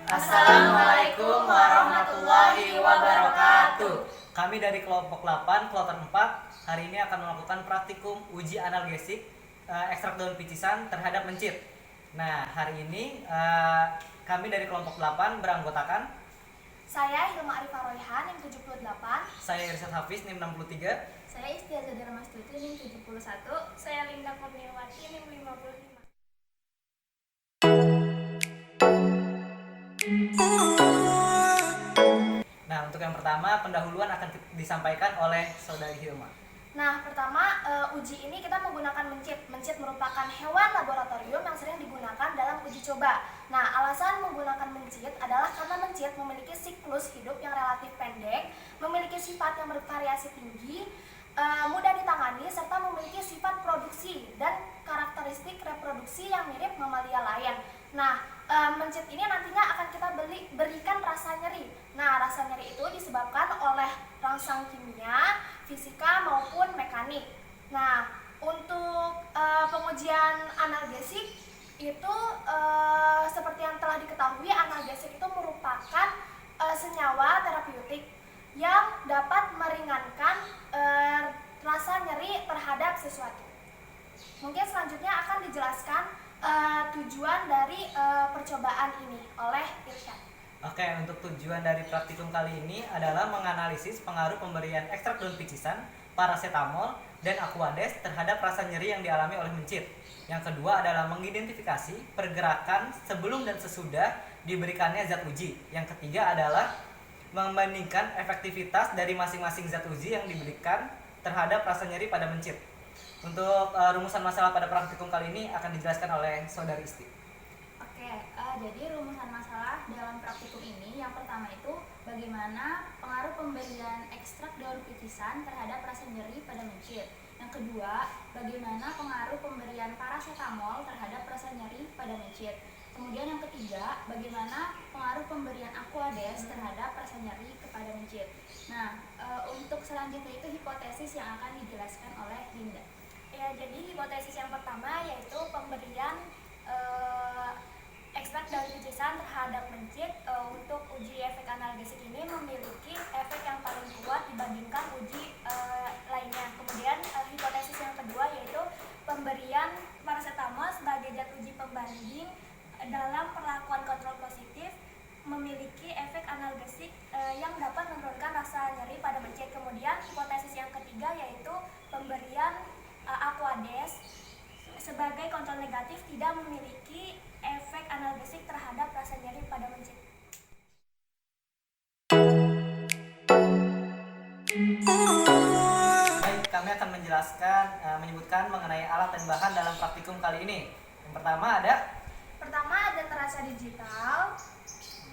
Assalamualaikum warahmatullahi wabarakatuh. Kami dari kelompok 8, kloter 4, hari ini akan melakukan praktikum uji analgesik ekstrak daun picisan terhadap mencit. Nah, hari ini kami dari kelompok 8 beranggotakan Saya Hilma Arifah Royhan, NIM 78. saya Irsyad Hafiz, NIM 63. Saya Istiaza Darmastuti, NIM 71. Saya Linda Kurniawati, NIM 55. Nah, untuk yang pertama, pendahuluan akan disampaikan oleh Saudari Hilma. Nah, pertama uji ini kita menggunakan mencit. Mencit merupakan hewan laboratorium yang sering digunakan dalam uji coba. Nah, alasan menggunakan mencit adalah karena mencit memiliki siklus hidup yang relatif pendek, memiliki sifat yang bervariasi tinggi, mudah ditangani, serta memiliki sifat produksi dan karakteristik reproduksi yang mirip mamalia lain. Nah, mencit ini nantinya akan kita berikan rasa nyeri. Nah, rasa nyeri itu disebabkan oleh rangsang kimia, fisika maupun mekanik. Nah, untuk pengujian analgesik itu seperti yang telah diketahui, analgesik itu merupakan senyawa terapeutik yang dapat meringankan rasa nyeri terhadap sesuatu. Mungkin selanjutnya akan dijelaskan tujuan dari percobaan ini oleh Irsyad. Oke, untuk tujuan dari praktikum kali ini adalah menganalisis pengaruh pemberian ekstrak daun picisan, paracetamol, dan aquades terhadap rasa nyeri yang dialami oleh mencit. Yang kedua adalah mengidentifikasi pergerakan sebelum dan sesudah diberikannya zat uji. Yang ketiga adalah membandingkan efektivitas dari masing-masing zat uji yang diberikan terhadap rasa nyeri pada mencit. Untuk rumusan masalah pada praktikum kali ini akan dijelaskan oleh Saudari Isti. Jadi rumusan masalah dalam praktikum ini yang pertama itu bagaimana pengaruh pemberian ekstrak daun picisan terhadap rasa nyeri pada mencit. Yang kedua, bagaimana pengaruh pemberian paracetamol terhadap rasa nyeri pada mencit. Kemudian yang ketiga, bagaimana pengaruh pemberian aquades terhadap rasa nyeri kepada mencit. Nah, untuk selanjutnya itu hipotesis yang akan dijelaskan oleh Linda. Ya, jadi hipotesis yang pertama yaitu pemberian ekstrak daun picisan terhadap mencit untuk uji efek analgesik ini memiliki efek yang paling kuat dibandingkan uji lainnya. Kemudian hipotesis yang kedua yaitu pemberian paracetamol sebagai zat uji pembanding dalam perlakuan kontrol positif memiliki efek analgesik yang dapat menurunkan rasa nyeri pada mencit. Kemudian hipotesis yang ketiga yaitu pemberian aquades sebagai kontrol negatif tidak memiliki efek analgesik terhadap rasa nyeri pada mencit. Baik, kami akan menyebutkan mengenai alat dan bahan dalam praktikum kali ini. Yang pertama ada terasa digital,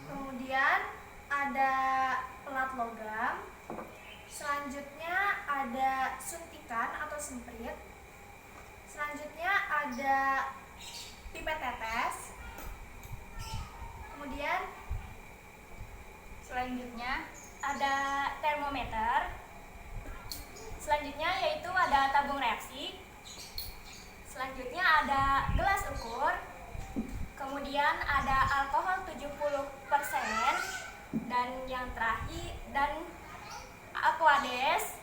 kemudian ada pelat logam, selanjutnya ada suntikan atau semprit, selanjutnya ada pipet tetes, kemudian Selanjutnya ada termometer. selanjutnya yaitu ada tabung reaksi, selanjutnya ada gelas ukur, kemudian ada alkohol 70%, dan yang terakhir dan aquades,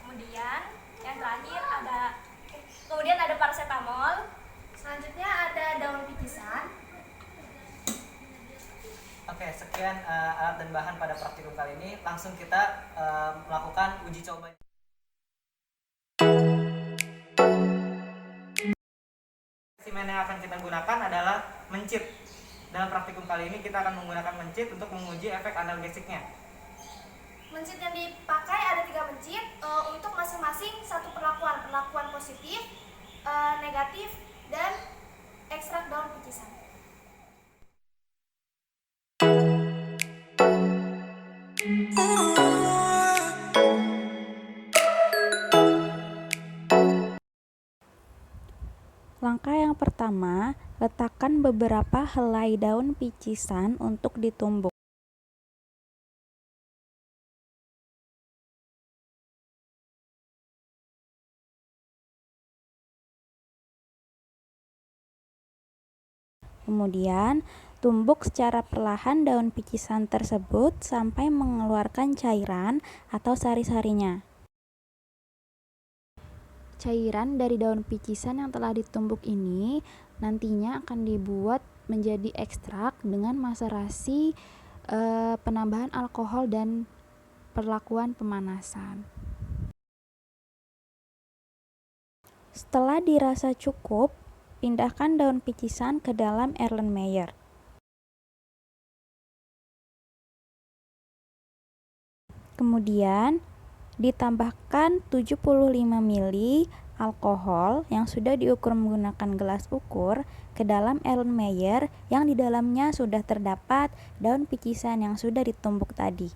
kemudian yang terakhir ada paracetamol, selanjutnya ada daun picisan. Oke, sekian alat dan bahan pada praktikum kali ini. Langsung kita melakukan uji coba. Spesimen yang akan kita gunakan adalah mencit. Dalam praktikum kali ini kita akan menggunakan mencit untuk menguji efek analgesiknya. Mencit yang dipakai ada 3 mencit untuk masing-masing satu perlakuan positif, negatif, dan ekstrak daun picisan. Langkah yang pertama, letakkan beberapa helai daun picisan untuk ditumbuk. Kemudian, tumbuk secara perlahan daun picisan tersebut sampai mengeluarkan cairan atau sari-sarinya. Cairan dari daun picisan yang telah ditumbuk ini nantinya akan dibuat menjadi ekstrak dengan maserasi, penambahan alkohol dan perlakuan pemanasan. Setelah dirasa cukup, pindahkan daun picisan ke dalam Erlenmeyer. Kemudian, ditambahkan 75 ml alkohol yang sudah diukur menggunakan gelas ukur ke dalam Erlenmeyer yang di dalamnya sudah terdapat daun picisan yang sudah ditumbuk tadi.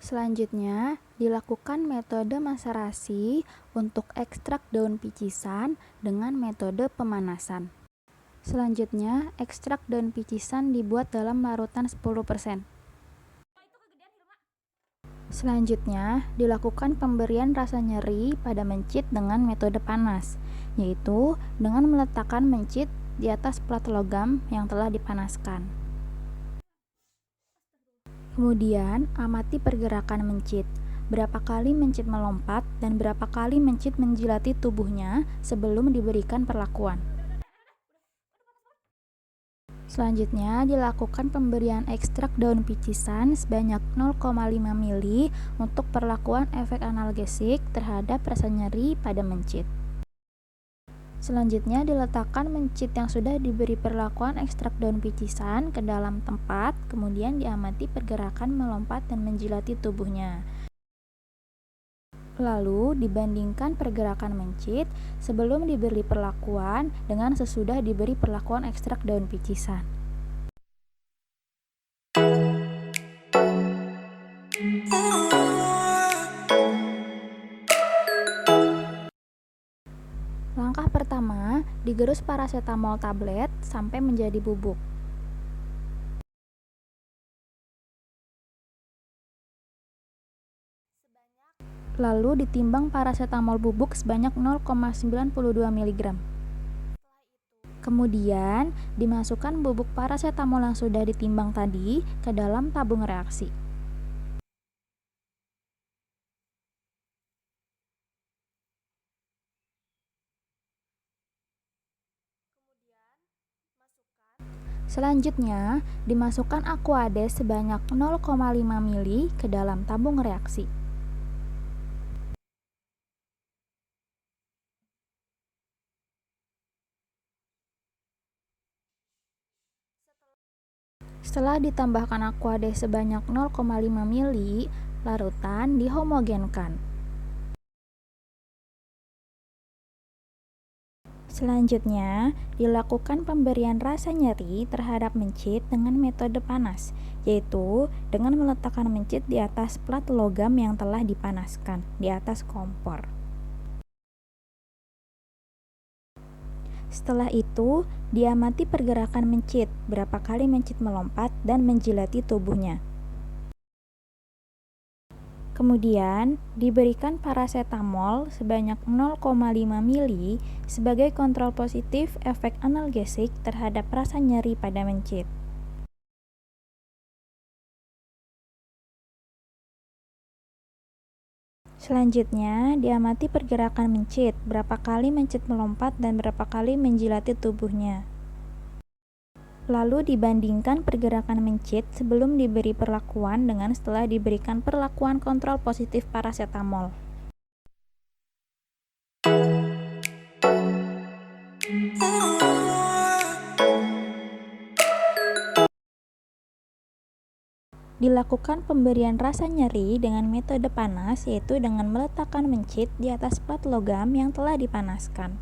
Selanjutnya, dilakukan metode maserasi untuk ekstrak daun picisan dengan metode pemanasan. Selanjutnya, ekstrak daun picisan dibuat dalam larutan 10%. Selanjutnya, dilakukan pemberian rasa nyeri pada mencit dengan metode panas, yaitu dengan meletakkan mencit di atas plat logam yang telah dipanaskan. Kemudian, amati pergerakan mencit. Berapa kali mencit melompat dan berapa kali mencit menjilati tubuhnya sebelum diberikan perlakuan. Selanjutnya, dilakukan pemberian ekstrak daun picisan sebanyak 0,5 ml untuk perlakuan efek analgesik terhadap rasa nyeri pada mencit. Selanjutnya, diletakkan mencit yang sudah diberi perlakuan ekstrak daun picisan ke dalam tempat, kemudian diamati pergerakan melompat dan menjilati tubuhnya. Lalu, dibandingkan pergerakan mencit sebelum diberi perlakuan dengan sesudah diberi perlakuan ekstrak daun picisan. Langkah pertama, digerus paracetamol tablet sampai menjadi bubuk. Lalu ditimbang paracetamol bubuk sebanyak 0,92 mg. Kemudian, dimasukkan bubuk paracetamol yang sudah ditimbang tadi ke dalam tabung reaksi. Selanjutnya, dimasukkan Aquades sebanyak 0,5 ml ke dalam tabung reaksi. Setelah ditambahkan Aquades sebanyak 0,5 ml, larutan dihomogenkan. Selanjutnya, dilakukan pemberian rasa nyeri terhadap mencit dengan metode panas, yaitu dengan meletakkan mencit di atas plat logam yang telah dipanaskan, di atas kompor. Setelah itu, diamati pergerakan mencit, berapa kali mencit melompat dan menjilati tubuhnya. Kemudian, diberikan paracetamol sebanyak 0,5 ml sebagai kontrol positif efek analgesik terhadap rasa nyeri pada mencit. Selanjutnya, diamati pergerakan mencit, berapa kali mencit melompat dan berapa kali menjilati tubuhnya. Lalu dibandingkan pergerakan mencit sebelum diberi perlakuan dengan setelah diberikan perlakuan kontrol positif paracetamol. Dilakukan pemberian rasa nyeri dengan metode panas, yaitu dengan meletakkan mencit di atas plat logam yang telah dipanaskan.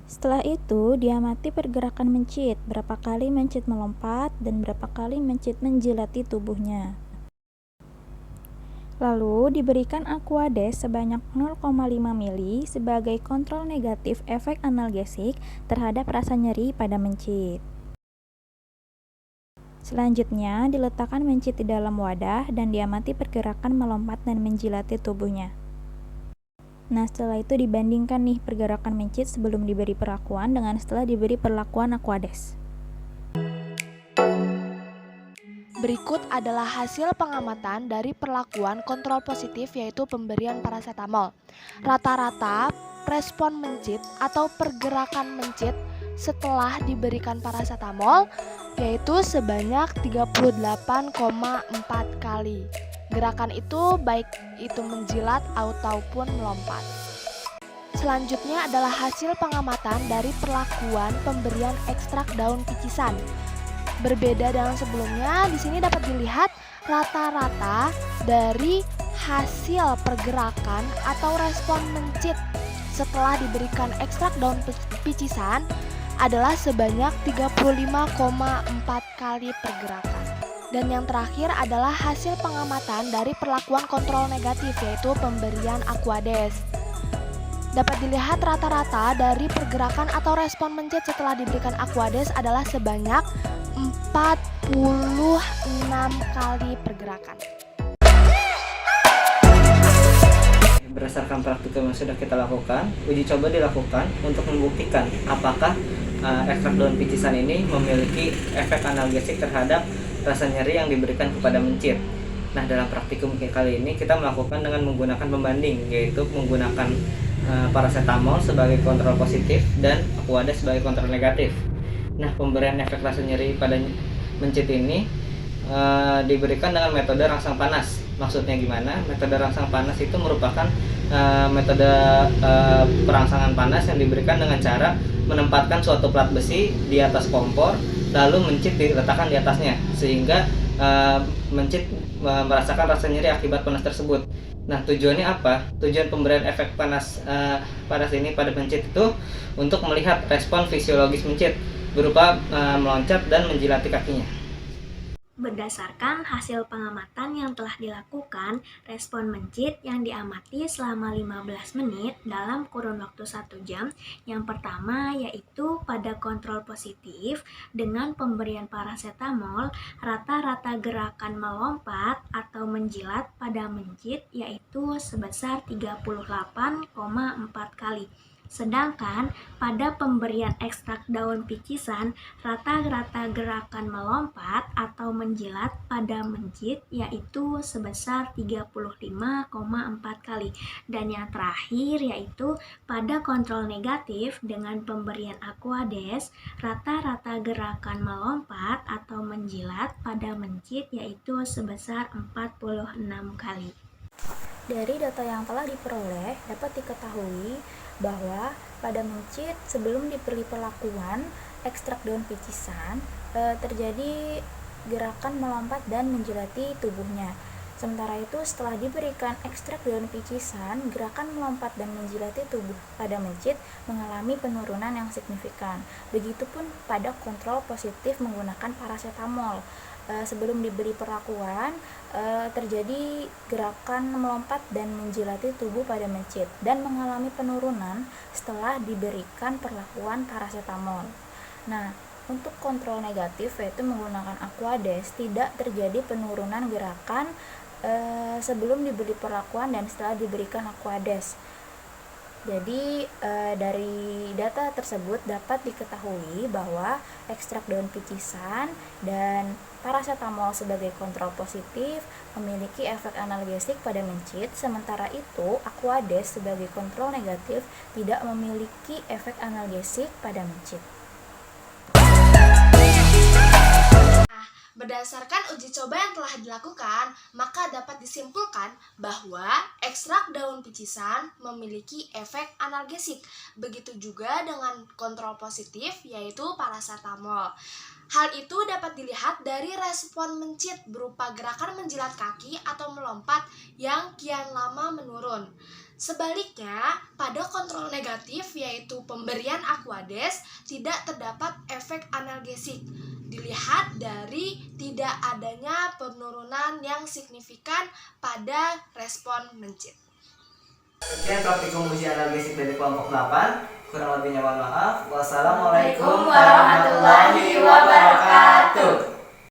Setelah itu, diamati pergerakan mencit, berapa kali mencit melompat dan berapa kali mencit menjilati tubuhnya. Lalu, diberikan Aquades sebanyak 0,5 ml sebagai kontrol negatif efek analgesik terhadap rasa nyeri pada mencit. Selanjutnya, diletakkan mencit di dalam wadah dan diamati pergerakan melompat dan menjilati tubuhnya. Nah, setelah itu dibandingkan nih pergerakan mencit sebelum diberi perlakuan dengan setelah diberi perlakuan Aquades. Berikut adalah hasil pengamatan dari perlakuan kontrol positif yaitu pemberian parasetamol. Rata-rata respon mencit atau pergerakan mencit setelah diberikan parasetamol yaitu sebanyak 38,4 kali. Gerakan itu baik itu menjilat ataupun melompat. Selanjutnya adalah hasil pengamatan dari perlakuan pemberian ekstrak daun picisan. Berbeda dengan sebelumnya, di sini dapat dilihat rata-rata dari hasil pergerakan atau respon mencit setelah diberikan ekstrak daun picisan adalah sebanyak 35,4 kali pergerakan. Dan yang terakhir adalah hasil pengamatan dari perlakuan kontrol negatif yaitu pemberian Aquades. Dapat dilihat rata-rata dari pergerakan atau respon mencit setelah diberikan Aquades adalah sebanyak 46 kali pergerakan. Berdasarkan praktikum yang sudah kita lakukan, uji coba dilakukan untuk membuktikan apakah ekstrak daun picisan ini memiliki efek analgesik terhadap rasa nyeri yang diberikan kepada mencit. Nah, dalam praktikum kali ini kita melakukan dengan menggunakan pembanding, yaitu menggunakan parasetamol sebagai kontrol positif dan Aquades sebagai kontrol negatif. Nah, pemberian efek rasa nyeri pada mencit ini diberikan dengan metode rangsang panas. Maksudnya gimana? Metode rangsang panas itu merupakan metode perangsangan panas yang diberikan dengan cara menempatkan suatu plat besi di atas kompor, lalu mencit diletakkan di atasnya, sehingga mencit merasakan rasa nyeri akibat panas tersebut. Nah, tujuannya apa? Tujuan pemberian efek panas ini pada mencit itu untuk melihat respon fisiologis mencit berupa meloncat dan menjilati kakinya. Berdasarkan hasil pengamatan yang telah dilakukan, respon mencit yang diamati selama 15 menit dalam kurun waktu 1 jam. Yang pertama yaitu pada kontrol positif dengan pemberian parasetamol, rata-rata gerakan melompat atau menjilat pada mencit yaitu sebesar 38,4 kali. Sedangkan pada pemberian ekstrak daun picisan, rata-rata gerakan melompat atau menjilat pada mencit yaitu sebesar 35,4 kali. Dan yang terakhir yaitu pada kontrol negatif dengan pemberian Aquades, rata-rata gerakan melompat atau menjilat pada mencit yaitu sebesar 46 kali. Dari data yang telah diperoleh, dapat diketahui bahwa pada mencit sebelum diberi perlakuan ekstrak daun picisan terjadi gerakan melompat dan menjilati tubuhnya. Sementara itu setelah diberikan ekstrak daun picisan, gerakan melompat dan menjilati tubuh pada mencit mengalami penurunan yang signifikan. Begitupun pada kontrol positif menggunakan parasetamol. Sebelum diberi perlakuan terjadi gerakan melompat dan menjilati tubuh pada mencit dan mengalami penurunan setelah diberikan perlakuan parasetamol. Nah, untuk kontrol negatif yaitu menggunakan Aquades tidak terjadi penurunan gerakan sebelum diberi perlakuan dan setelah diberikan Aquades. Jadi dari data tersebut dapat diketahui bahwa ekstrak daun picisan dan parasetamol sebagai kontrol positif memiliki efek analgesik pada mencit, sementara itu Aquades sebagai kontrol negatif tidak memiliki efek analgesik pada mencit. Berdasarkan uji coba yang telah dilakukan, maka dapat disimpulkan bahwa ekstrak daun picisan memiliki efek analgesik. Begitu juga dengan kontrol positif yaitu parasetamol. Hal itu dapat dilihat dari respon mencit berupa gerakan menjilat kaki atau melompat yang kian lama menurun. Sebaliknya, pada kontrol negatif yaitu pemberian Aquades tidak terdapat efek analgesik. Dilihat dari tidak adanya penurunan yang signifikan pada respon mencit. Sekian praktikum uji analgesik dari kelompok 8. Kurang lebihnya mohon maaf. Wassalamualaikum warahmatullahi